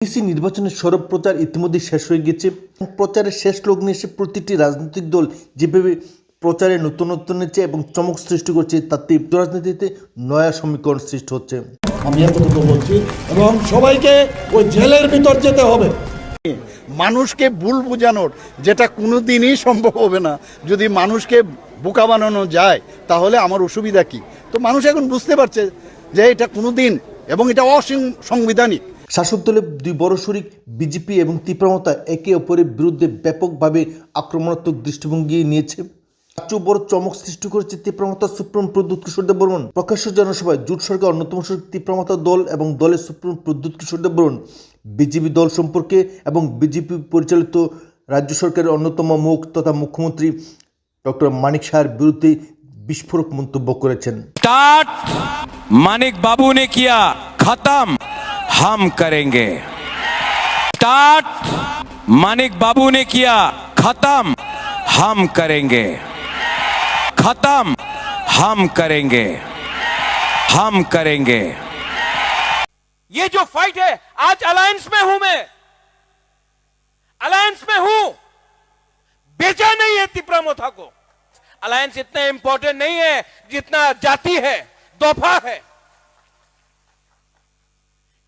DC নির্বাচনের সরব প্রচার ইতিমধ্যে শেষ হয়ে গেছে। প্রচারের শেষ লগ্নে এসে প্রতিটি রাজনৈতিক দল যেভাবে প্রচারে নতুনত্ব নিচ্ছে এবং চমক সৃষ্টি করছে, তাতে রাজনীতিতে নয়া সমীকরণ সৃষ্টি হচ্ছে। আমি এতটুকু বলছি এবং সবাইকে ওই জেলের ভিতর যেতে হবে। মানুষকে ভুল বোঝানোর যেটা কোনোদিনই সম্ভব হবে না। যদি মানুষকে বোকা বানানো যায় তাহলে আমার অসুবিধা কি? তো মানুষ এখন বুঝতে পারছে যে এটা কোনোদিন এবং এটা অসাংবিধানিক। শাসক দলের দুই বড় শরিক বিজেপি এবং তীব্রমতা একে অপরের বিরুদ্ধে ব্যাপকভাবে আক্রমণাত্মক দৃষ্টিভঙ্গি নিয়েছে। সবচেয়ে বড় চমক সৃষ্টি করেছে তীব্রমতা সুপ্রিম প্রদ্যুৎ কিশোর দেববর্মন। প্রকাশ্য জনসভায় জোট সরকার অন্যতম শরিক তীব্রমতা দল এবং দলের সুপ্রিম প্রদ্যুৎ কিশোর দেববর্মন বিজেপি দল সম্পর্কে এবং বিজেপি পরিচালিত রাজ্য সরকারের অন্যতম মুখ তথা মুখ্যমন্ত্রী ডক্টর মানিক সাহার বিরুদ্ধে বিস্ফোরক মন্তব্য করেছেন। स्टार्ट मानिक बाबू ने किया, खत्म हम करेंगे। स्टार्ट मानिक बाबू ने किया, खत्म हम करेंगे। खत्म हम करेंगे, हम करेंगे। ये जो फाइट है, आज अलायंस में हूं मैं, अलायंस में हूं। बेचा नहीं है तीव्रमता को। अलायंस इतना इंपॉर्टेंट नहीं है जितना जाति है, दोफा है।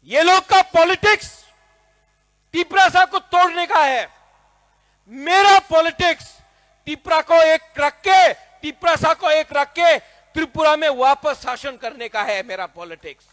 ये लोग का पॉलिटिक्स टिपरासा को तोड़ने का है। मेरा पॉलिटिक्स टिपरा को एक रख के, टिपरासा को एक रख के त्रिपुरा में वापस शासन करने का है मेरा पॉलिटिक्स।